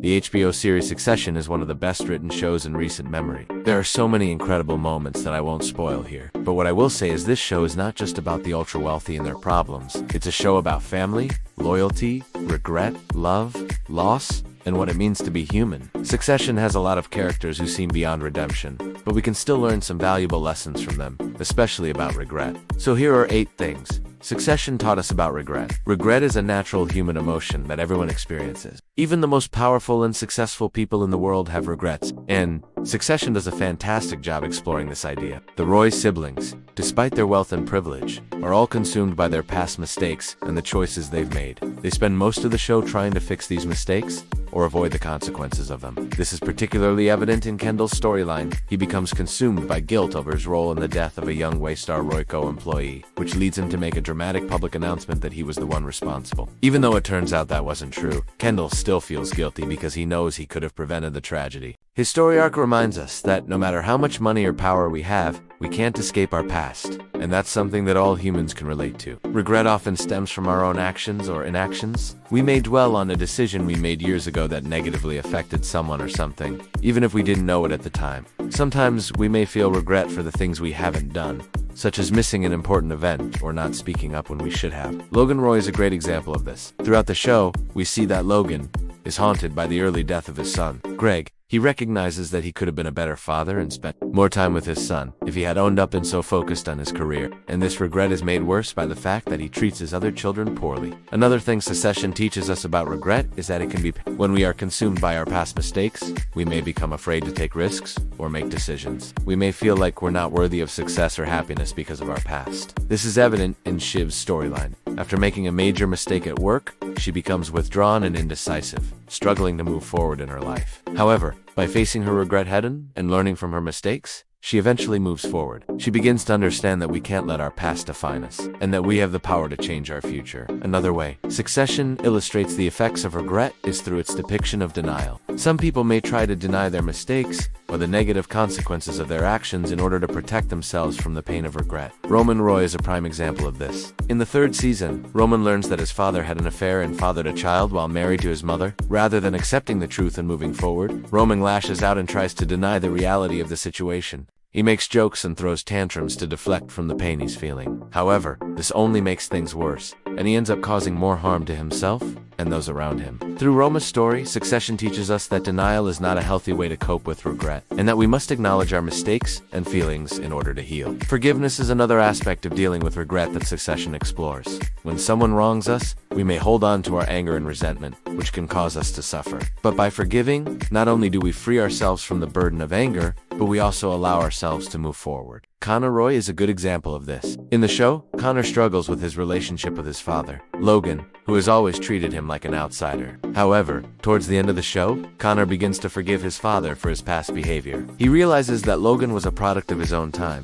The HBO series Succession is one of the best-written shows in recent memory. There are so many incredible moments that I won't spoil here. But what I will say is this show is not just about the ultra-wealthy and their problems. It's a show about family, loyalty, regret, love, loss, and what it means to be human. Succession has a lot of characters who seem beyond redemption, but we can still learn some valuable lessons from them, especially about regret. So here are 8 things Succession taught us about regret. Regret is a natural human emotion that everyone experiences. Even the most powerful and successful people in the world have regrets, and Succession does a fantastic job exploring this idea. The Roy siblings, despite their wealth and privilege, are all consumed by their past mistakes and the choices they've made. They spend most of the show trying to fix these mistakes or avoid the consequences of them. This is particularly evident in Kendall's storyline. He becomes consumed by guilt over his role in the death of a young Waystar Royco employee, which leads him to make a dramatic public announcement that he was the one responsible. Even though it turns out that wasn't true, Kendall still feels guilty because he knows he could have prevented the tragedy. His story arc reminds us that no matter how much money or power we have, we can't escape our past, and that's something that all humans can relate to. Regret often stems from our own actions or inactions. We may dwell on a decision we made years ago that negatively affected someone or something, even if we didn't know it at the time. Sometimes we may feel regret for the things we haven't done, such as missing an important event or not speaking up when we should have. Logan Roy is a great example of this. Throughout the show, we see that Logan is haunted by the early death of his son, Greg. He recognizes that he could have been a better father and spent more time with his son if he had owned up and so focused on his career. And this regret is made worse by the fact that he treats his other children poorly. Another thing Succession teaches us about regret is that it can be when we are consumed by our past mistakes, we may become afraid to take risks or make decisions. We may feel like we're not worthy of success or happiness because of our past. This is evident in Shiv's storyline. After making a major mistake at work, she becomes withdrawn and indecisive, struggling to move forward in her life. However, by facing her regret head-on and learning from her mistakes, she eventually moves forward. She begins to understand that we can't let our past define us, and that we have the power to change our future. Another way Succession illustrates the effects of regret is through its depiction of denial. Some people may try to deny their mistakes or the negative consequences of their actions in order to protect themselves from the pain of regret. Roman Roy is a prime example of this. In the 3rd season, Roman learns that his father had an affair and fathered a child while married to his mother. Rather than accepting the truth and moving forward, Roman lashes out and tries to deny the reality of the situation. He makes jokes and throws tantrums to deflect from the pain he's feeling. However, this only makes things worse, and he ends up causing more harm to himself and those around him. Through Roma's story, Succession teaches us that denial is not a healthy way to cope with regret, and that we must acknowledge our mistakes and feelings in order to heal. Forgiveness is another aspect of dealing with regret that Succession explores. When someone wrongs us, we may hold on to our anger and resentment, which can cause us to suffer. But by forgiving, not only do we free ourselves from the burden of anger, but we also allow ourselves to move forward. Connor Roy is a good example of this. In the show, Connor struggles with his relationship with his father, Logan, who has always treated him like an outsider. However, towards the end of the show, Connor begins to forgive his father for his past behavior. He realizes that Logan was a product of his own time,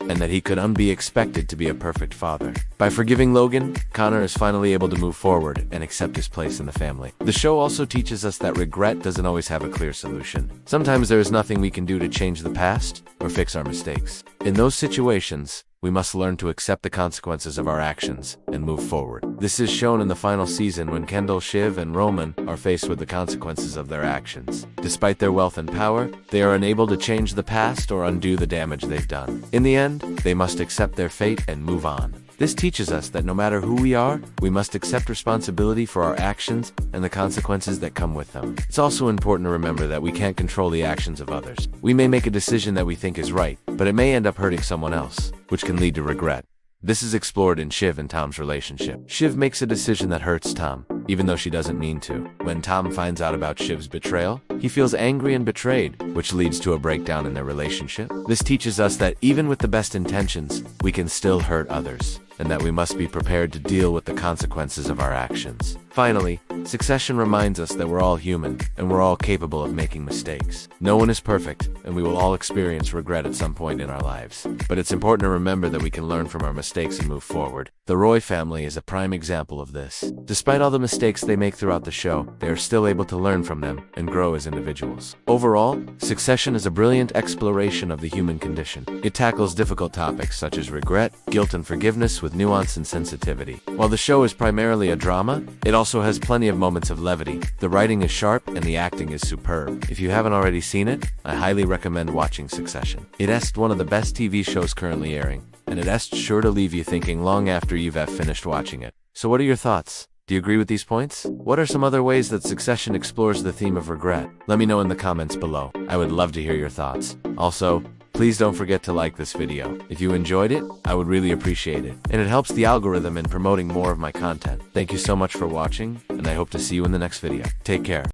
and that he couldn't be expected to be a perfect father. By forgiving Logan, Connor is finally able to move forward and accept his place in the family. The show also teaches us that regret doesn't always have a clear solution. Sometimes there is nothing we can do to change the past or fix our mistakes. In those situations, we must learn to accept the consequences of our actions and move forward. This is shown in the final season when Kendall, Shiv, and Roman are faced with the consequences of their actions. Despite their wealth and power, they are unable to change the past or undo the damage they've done. In the end, they must accept their fate and move on. This teaches us that no matter who we are, we must accept responsibility for our actions and the consequences that come with them. It's also important to remember that we can't control the actions of others. We may make a decision that we think is right, but it may end up hurting someone else, which can lead to regret. This is explored in Shiv and Tom's relationship. Shiv makes a decision that hurts Tom, even though she doesn't mean to. When Tom finds out about Shiv's betrayal, he feels angry and betrayed, which leads to a breakdown in their relationship. This teaches us that even with the best intentions, we can still hurt others, and that we must be prepared to deal with the consequences of our actions. Finally, Succession reminds us that we're all human, and we're all capable of making mistakes. No one is perfect, and we will all experience regret at some point in our lives. But it's important to remember that we can learn from our mistakes and move forward. The Roy family is a prime example of this. Despite all the mistakes they make throughout the show, they are still able to learn from them and grow as individuals. Overall, Succession is a brilliant exploration of the human condition. It tackles difficult topics such as regret, guilt, and forgiveness with nuance and sensitivity. While the show is primarily a drama, it also has plenty of moments of levity. The writing is sharp and the acting is superb. If you haven't already seen it, I highly recommend watching Succession. It is one of the best TV shows currently airing, and it is sure to leave you thinking long after you've finished watching it. So what are your thoughts? Do you agree with these points? What are some other ways that Succession explores the theme of regret? Let me know in the comments below. I would love to hear your thoughts. Also, please don't forget to like this video. If you enjoyed it, I would really appreciate it, and it helps the algorithm in promoting more of my content. Thank you so much for watching, and I hope to see you in the next video. Take care.